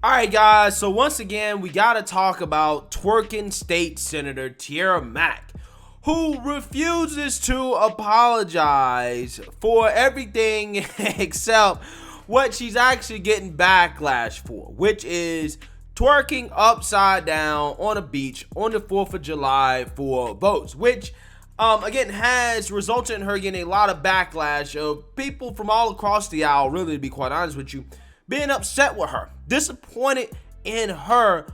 All right, guys, so once again, we got to talk about Twerking State Senator Tiara Mack, who refuses to apologize for everything except what she's actually getting backlash for, which is twerking upside down on a beach on the 4th of July for votes, which again has resulted in her getting a lot of backlash of people from all across the aisle, really, to be quite honest with you, being upset with her, disappointed in her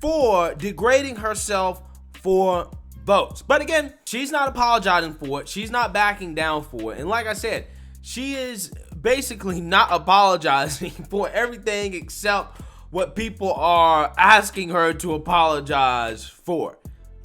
for degrading herself for votes. But again, she's not apologizing for it. She's not backing down for it. And like I said, she is basically not apologizing for everything except what people are asking her to apologize for.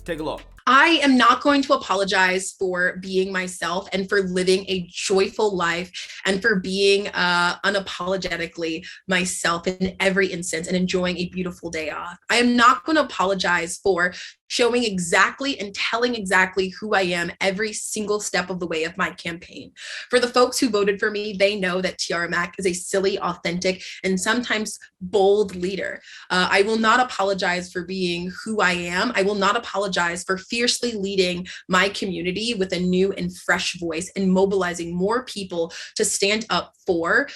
Take a look. I am not going to apologize for being myself and for living a joyful life and for being unapologetically myself in every instance and enjoying a beautiful day off. I am not going to apologize for showing exactly and telling exactly who I am every single step of the way of my campaign. For the folks who voted for me, they know that Tiara Mack is a silly, authentic, and sometimes bold leader. I will not apologize for being who I am. I will not apologize for fiercely leading my community with a new and fresh voice and mobilizing more people to stand up for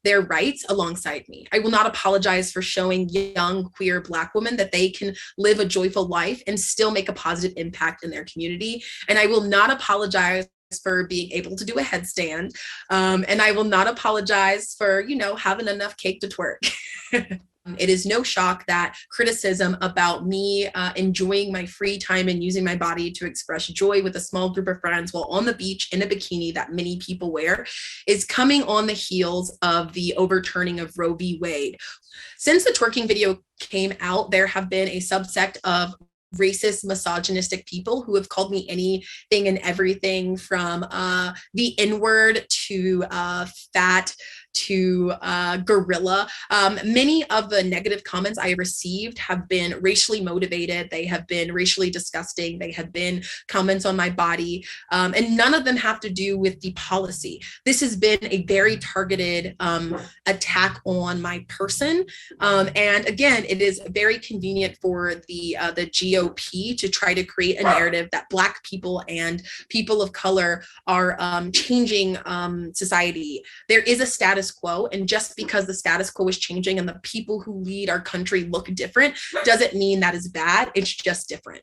their rights alongside me. I will not apologize for showing young queer Black women that they can live a joyful life and still make a positive impact in their community. And I will not apologize for being able to do a headstand. And I will not apologize for, having enough cake to twerk. It is no shock that criticism about me enjoying my free time and using my body to express joy with a small group of friends while on the beach in a bikini that many people wear is coming on the heels of the overturning of Roe v. Wade. Since the twerking video came out, there have been a subsect of racist, misogynistic people who have called me anything and everything from the N-word to fat to gorilla. Many of the negative comments I received have been racially motivated. They have been racially disgusting. They have been comments on my body. And none of them have to do with the policy. This has been a very targeted attack on my person. And again, it is very convenient for the GOP to try to create a narrative that Black people and people of color are changing society. There is a status quo, and just because the status quo is changing and the people who lead our country look different doesn't mean that is bad. It's just different.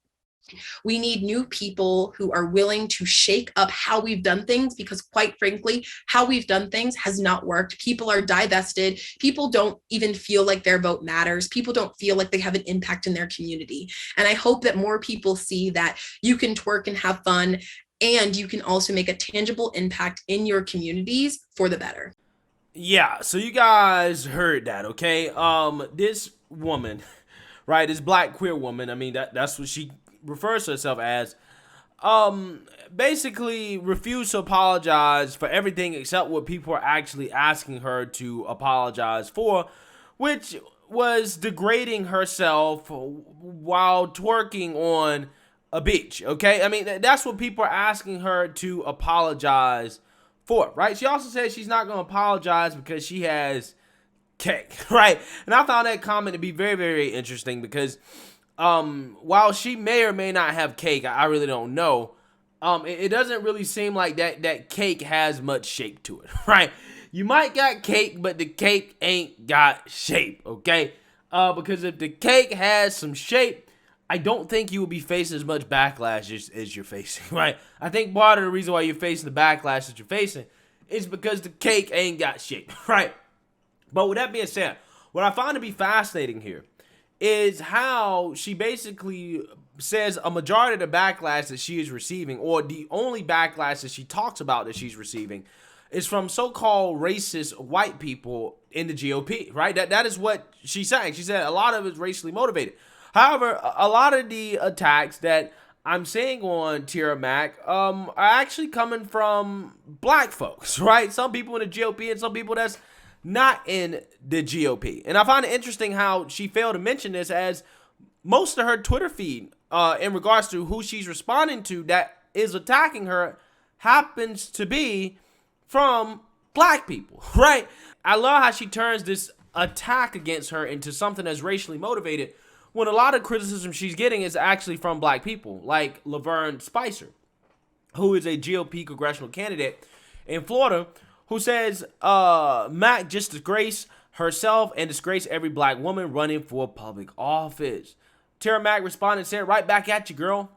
We need new people who are willing to shake up how we've done things, because quite frankly, how we've done things has not worked. People are divested. People don't even feel like their vote matters. People don't feel like they have an impact in their community. And I hope that more people see that you can twerk and have fun, and you can also make a tangible impact in your communities for the better. Yeah, so you guys heard that, okay? This woman, right, this Black queer woman, I mean, that's what she refers to herself as, basically refused to apologize for everything except what people are actually asking her to apologize for, which was degrading herself while twerking on a beach, okay? I mean, that's what people are asking her to apologize for, right? She also said she's not going to apologize because she has cake, right? And I found that comment to be very, very interesting because while she may or may not have cake, I really don't know, it doesn't really seem like that cake has much shape to it, right? You might got cake, but the cake ain't got shape, okay? Because if the cake has some shape, I don't think you will be facing as much backlash as you're facing, right? I think part of the reason why you're facing the backlash that you're facing is because the cake ain't got shape, right? But with that being said, what I find to be fascinating here is how she basically says a majority of the backlash that she is receiving, or the only backlash that she talks about that she's receiving, is from so-called racist white people in the GOP, right? That is what she's saying. She said a lot of it is racially motivated. However, a lot of the attacks that I'm seeing on Tiara Mack are actually coming from Black folks, right? Some people in the GOP and some people that's not in the GOP. And I find it interesting how she failed to mention this, as most of her Twitter feed in regards to who she's responding to that is attacking her happens to be from Black people, right? I love how she turns this attack against her into something that's racially motivated when a lot of criticism she's getting is actually from black people, like Laverne Spicer, who is a GOP congressional candidate in Florida, who says Mack just disgraced herself and disgraced every black woman running for public office. Tiara Mack responded and said, right back at you, girl.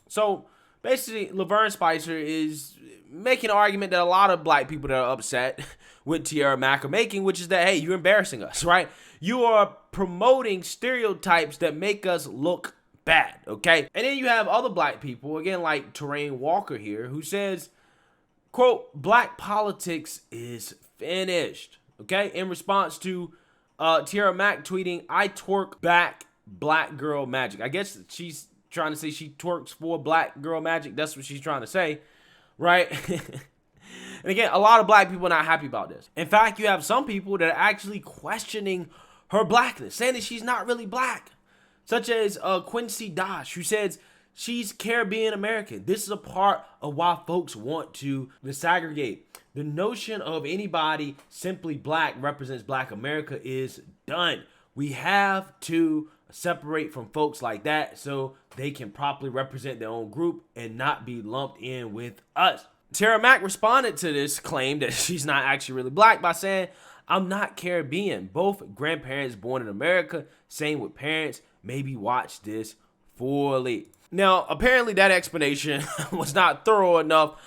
So basically, Laverne Spicer is making an argument that a lot of black people that are upset with Tiara Mack are making, which is that, hey, you're embarrassing us, right? You are promoting stereotypes that make us look bad, okay? And then you have other black people, again, like Terrain Walker here, who says, quote, black politics is finished, okay? In response to Tiara Mack tweeting, I twerk back black girl magic. I guess she's trying to say she twerks for black girl magic. That's what she's trying to say, right? And again, a lot of black people are not happy about this. In fact, you have some people that are actually questioning her blackness, saying that she's not really black, such as Quincy Dosh, who says she's Caribbean American. This is a part of why folks want to disaggregate. The notion of anybody simply black represents black America is done. We have to separate from folks like that so they can properly represent their own group and not be lumped in with us. Tiara Mack responded to this claim that she's not actually really black by saying, I'm not Caribbean. Both grandparents born in America, same with parents. Maybe watch this fully. Now, apparently that explanation was not thorough enough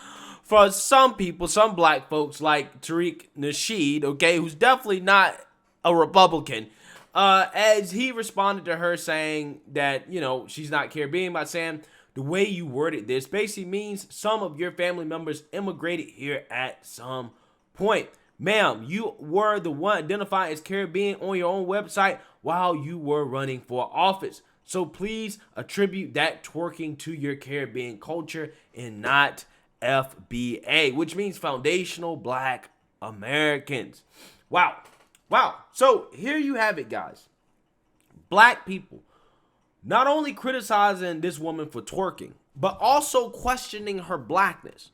for some people, some black folks like Tariq Nasheed, okay, who's definitely not a Republican, as he responded to her saying that, you know, she's not Caribbean by saying, the way you worded this basically means some of your family members immigrated here at some point. Ma'am, you were the one identified as Caribbean on your own website while you were running for office. So please attribute that twerking to your Caribbean culture and not FBA, which means Foundational Black Americans. Wow. So here you have it, guys. Black people not only criticizing this woman for twerking, but also questioning her blackness.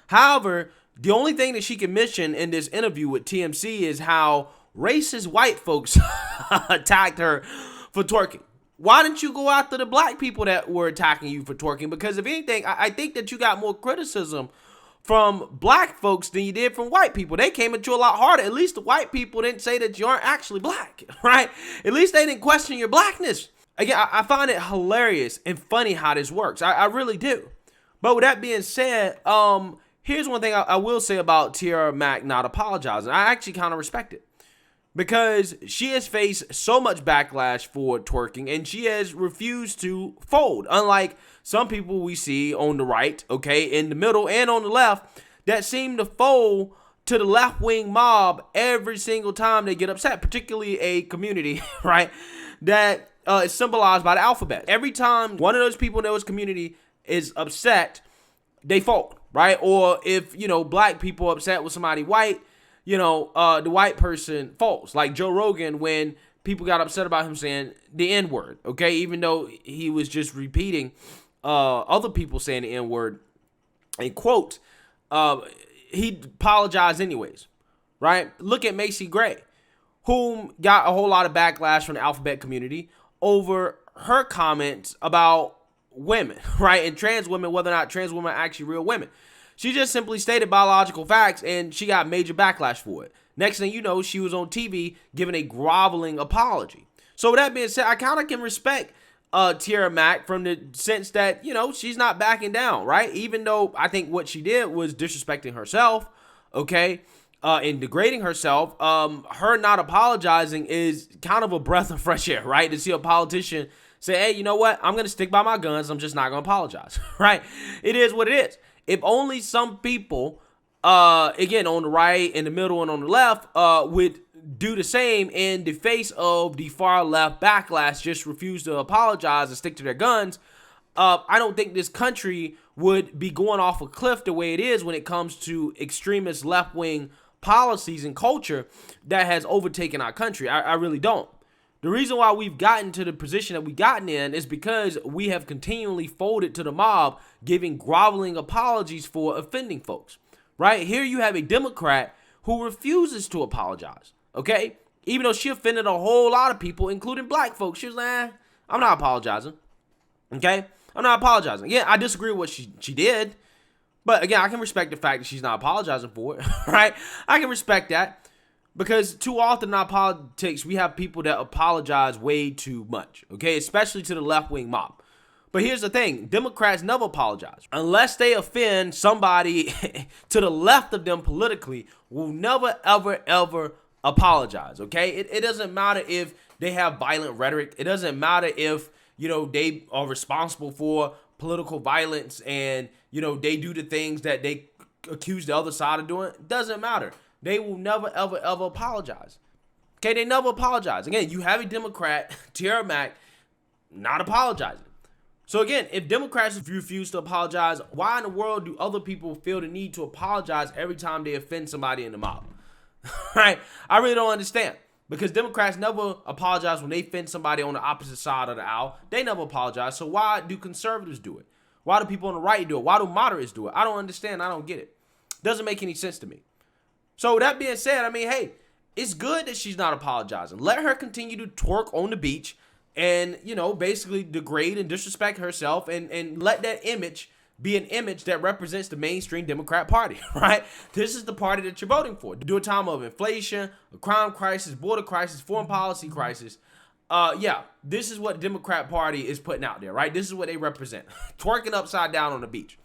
However, the only thing that she can mention in this interview with TMC is how racist white folks attacked her for twerking. Why didn't you go after the black people that were attacking you for twerking? Because if anything, I think that you got more criticism from black folks than you did from white people. They came at you a lot harder. At least the white people didn't say that you aren't actually black, right? At least they didn't question your blackness. Again, I find it hilarious and funny how this works. I really do. But with that being said, here's one thing I will say about Tiara Mack not apologizing. I actually kind of respect it, because she has faced so much backlash for twerking and she has refused to fold. Unlike some people we see on the right, okay, in the middle and on the left, that seem to fold to the left-wing mob every single time they get upset, particularly a community, right, that is symbolized by the alphabet. Every time one of those people in those community is upset, they fold, right? Or if, you know, black people upset with somebody white, you know, the white person folds. Like Joe Rogan, when people got upset about him saying the N-word, okay? Even though he was just repeating other people saying the N-word in quotes, he apologized anyways, right? Look at Macy Gray, whom got a whole lot of backlash from the alphabet community over her comments about women, right? And trans women, whether or not trans women are actually real women. She just simply stated biological facts and she got major backlash for it. Next thing you know, she was on TV giving a groveling apology. So with that being said, I kind of can respect Tiara Mack from the sense that, you know, she's not backing down, right? Even though I think what she did was disrespecting herself, okay, and degrading herself. Her not apologizing is kind of a breath of fresh air, right? To see a politician say, hey, you know what? I'm going to stick by my guns. I'm just not going to apologize, right? It is what it is. If only some people, again, on the right, in the middle, and on the left, would do the same in the face of the far left backlash, just refuse to apologize and stick to their guns, I don't think this country would be going off a cliff the way it is when it comes to extremist left-wing policies and culture that has overtaken our country. I really don't. The reason why we've gotten to the position that we've gotten in is because we have continually folded to the mob, giving groveling apologies for offending folks, right? Here you have a Democrat who refuses to apologize, okay? Even though she offended a whole lot of people, including black folks. She was like, I'm not apologizing. Okay? I'm not apologizing. Yeah, I disagree with what she did. But again, I can respect the fact that she's not apologizing for it, right? I can respect that because too often in our politics, we have people that apologize way too much, okay? Especially to the left-wing mob. But here's the thing. Democrats never apologize. Unless they offend somebody to the left of them politically, will never, ever, ever apologize, okay? It doesn't matter if they have violent rhetoric. It doesn't matter if, they are responsible for political violence and, they do the things that they accuse the other side of doing. It doesn't matter. They will never, ever, ever apologize. Okay, they never apologize. Again, you have a Democrat, Tiara Mack, not apologizing. So again, if Democrats refuse to apologize, why in the world do other people feel the need to apologize every time they offend somebody in the mob? Right? I really don't understand. Because Democrats never apologize when they offend somebody on the opposite side of the aisle. They never apologize. So why do conservatives do it? Why do people on the right do it? Why do moderates do it? I don't understand. I don't get it. Doesn't make any sense to me. So that being said, hey, it's good that she's not apologizing. Let her continue to twerk on the beach and, basically degrade and disrespect herself and let that image be an image that represents the mainstream Democrat Party, right? This is the party that you're voting for. During a time of inflation, a crime crisis, border crisis, foreign policy crisis. This is what the Democrat Party is putting out there, right? This is what they represent. Twerking upside down on the beach.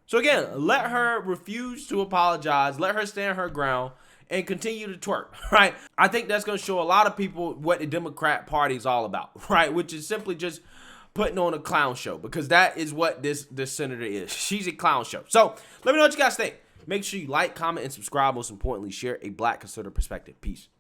So again, let her refuse to apologize. Let her stand her ground and continue to twerk, right? I think that's going to show a lot of people what the Democrat Party is all about, right? Which is simply just putting on a clown show, because that is what this senator is. She's a clown show. So let me know what you guys think. Make sure you like, comment, and subscribe. Most importantly, share a Black conservative perspective. Peace.